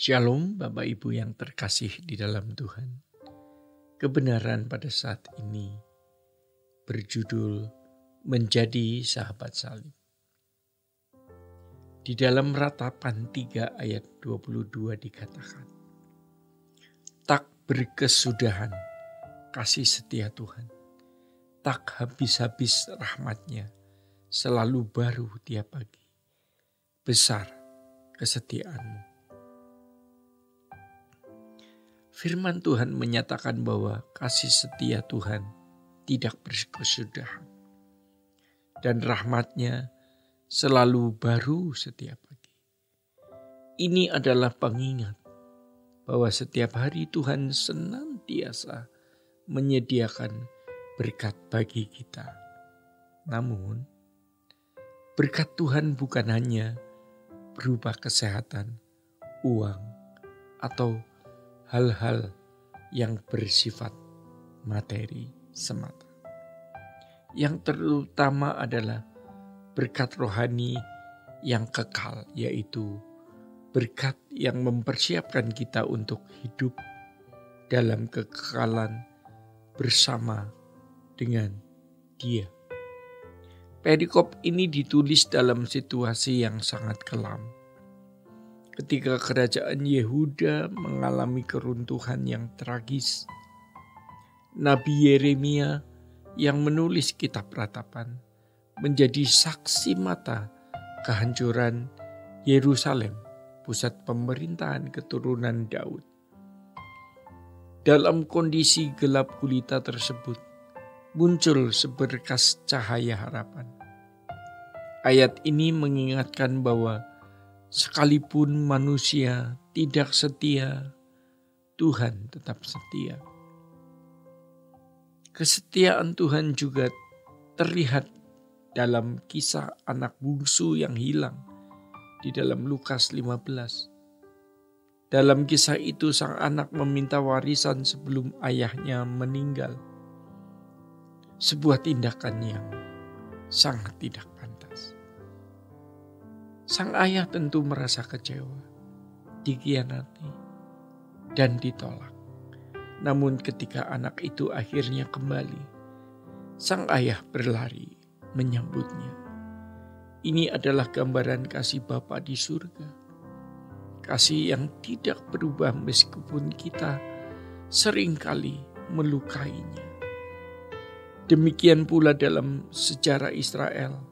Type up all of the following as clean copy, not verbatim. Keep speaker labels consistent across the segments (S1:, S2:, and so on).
S1: Shalom Bapak Ibu yang terkasih di dalam Tuhan. Kebenaran pada saat ini berjudul Menjadi Sahabat Salib. Di dalam Ratapan 3 ayat 22 dikatakan, tak berkesudahan kasih setia Tuhan, tak habis-habis rahmat-Nya, selalu baru tiap pagi, besar kesetiaan-Mu. Firman Tuhan menyatakan bahwa kasih setia Tuhan tidak berkesudahan. Dan rahmat-Nya selalu baru setiap pagi. Ini adalah pengingat bahwa setiap hari Tuhan senantiasa menyediakan berkat bagi kita. Namun, berkat Tuhan bukan hanya berupa kesehatan, uang, atau hal-hal yang bersifat materi semata. Yang terutama adalah berkat rohani yang kekal, yaitu berkat yang mempersiapkan kita untuk hidup dalam kekekalan bersama dengan Dia. Perikop ini ditulis dalam situasi yang sangat kelam. Ketika kerajaan Yehuda mengalami keruntuhan yang tragis, Nabi Yeremia yang menulis kitab Ratapan menjadi saksi mata kehancuran Yerusalem, pusat pemerintahan keturunan Daud. Dalam kondisi gelap gulita tersebut, muncul seberkas cahaya harapan. Ayat ini mengingatkan bahwa sekalipun manusia tidak setia, Tuhan tetap setia. Kesetiaan Tuhan juga terlihat dalam kisah anak bungsu yang hilang di dalam Lukas 15. Dalam kisah itu sang anak meminta warisan sebelum ayahnya meninggal. Sebuah tindakan yang sangat tidak pantas. Sang ayah tentu merasa kecewa, dikhianati, dan ditolak. Namun ketika anak itu akhirnya kembali, sang ayah berlari menyambutnya. Ini adalah gambaran kasih Bapa di surga. Kasih yang tidak berubah meskipun kita seringkali melukainya. Demikian pula dalam sejarah Israel.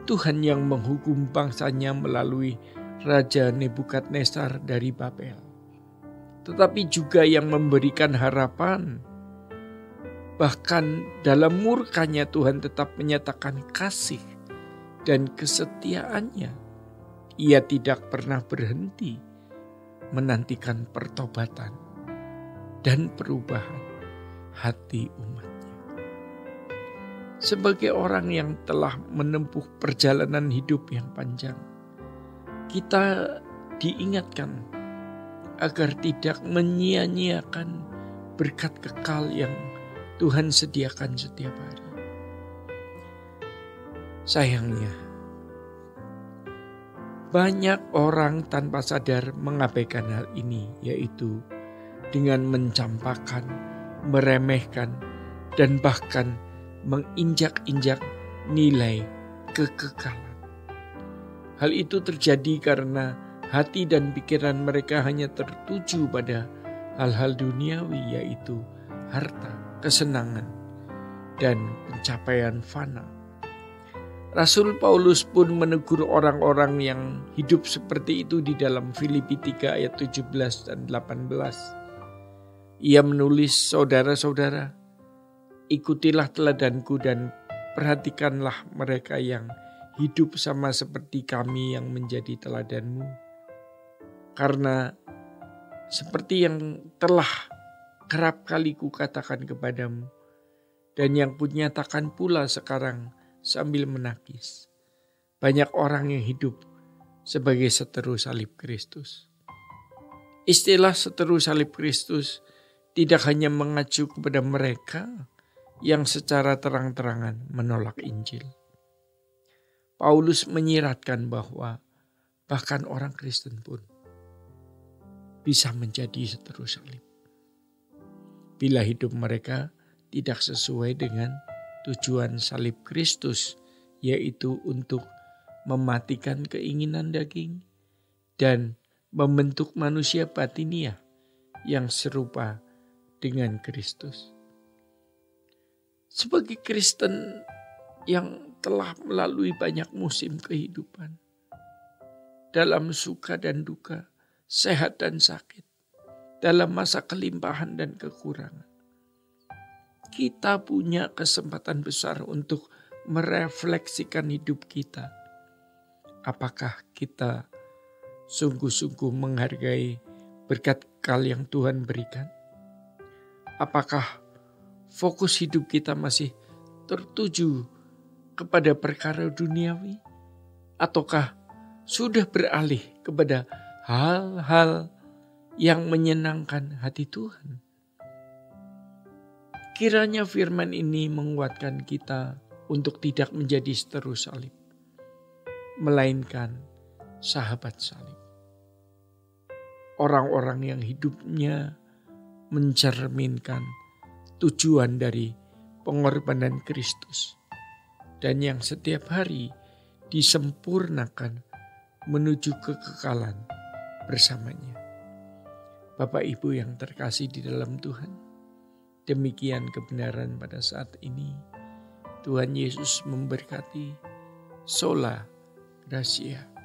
S1: Tuhan yang menghukum bangsanya melalui Raja Nebukadnezar dari Babel. Tetapi juga yang memberikan harapan. Bahkan dalam murkanya Tuhan tetap menyatakan kasih dan kesetiaannya. Ia tidak pernah berhenti menantikan pertobatan dan perubahan hati umatnya. Sebagai orang yang telah menempuh perjalanan hidup yang panjang, kita diingatkan agar tidak menyia-nyiakan berkat kekal yang Tuhan sediakan setiap hari. Sayangnya, banyak orang tanpa sadar mengabaikan hal ini, yaitu dengan mencampakkan, meremehkan, dan bahkan menginjak-injak nilai kekekalan. Hal itu terjadi karena hati dan pikiran mereka hanya tertuju pada hal-hal duniawi, yaitu harta, kesenangan, dan pencapaian fana. Rasul Paulus pun menegur orang-orang yang hidup seperti itu di dalam Filipi 3 ayat 17 dan 18. Ia menulis, saudara-saudara, ikutilah teladanku dan perhatikanlah mereka yang hidup sama seperti kami yang menjadi teladanmu. Karena seperti yang telah kerap kali kukatakan kepadamu dan yang kunyatakan pula sekarang sambil menangis. Banyak orang yang hidup sebagai seteru salib Kristus. Istilah seteru salib Kristus tidak hanya mengacu kepada mereka yang secara terang-terangan menolak Injil. Paulus menyiratkan bahwa bahkan orang Kristen pun bisa menjadi seteru salib. Bila hidup mereka tidak sesuai dengan tujuan salib Kristus, yaitu untuk mematikan keinginan daging dan membentuk manusia batiniah yang serupa dengan Kristus. Sebagai Kristen yang telah melalui banyak musim kehidupan, dalam suka dan duka, sehat dan sakit, dalam masa kelimpahan dan kekurangan, kita punya kesempatan besar untuk merefleksikan hidup kita. Apakah kita sungguh-sungguh menghargai berkat yang Tuhan berikan? Apakah fokus hidup kita masih tertuju kepada perkara duniawi? Ataukah sudah beralih kepada hal-hal yang menyenangkan hati Tuhan? Kiranya firman ini menguatkan kita untuk tidak menjadi seteru salib, melainkan sahabat salib. Orang-orang yang hidupnya mencerminkan tujuan dari pengorbanan Kristus dan yang setiap hari disempurnakan menuju kekekalan bersamanya. Bapak Ibu yang terkasih di dalam Tuhan, demikian kebenaran pada saat ini. Tuhan Yesus memberkati. Sola Gracia.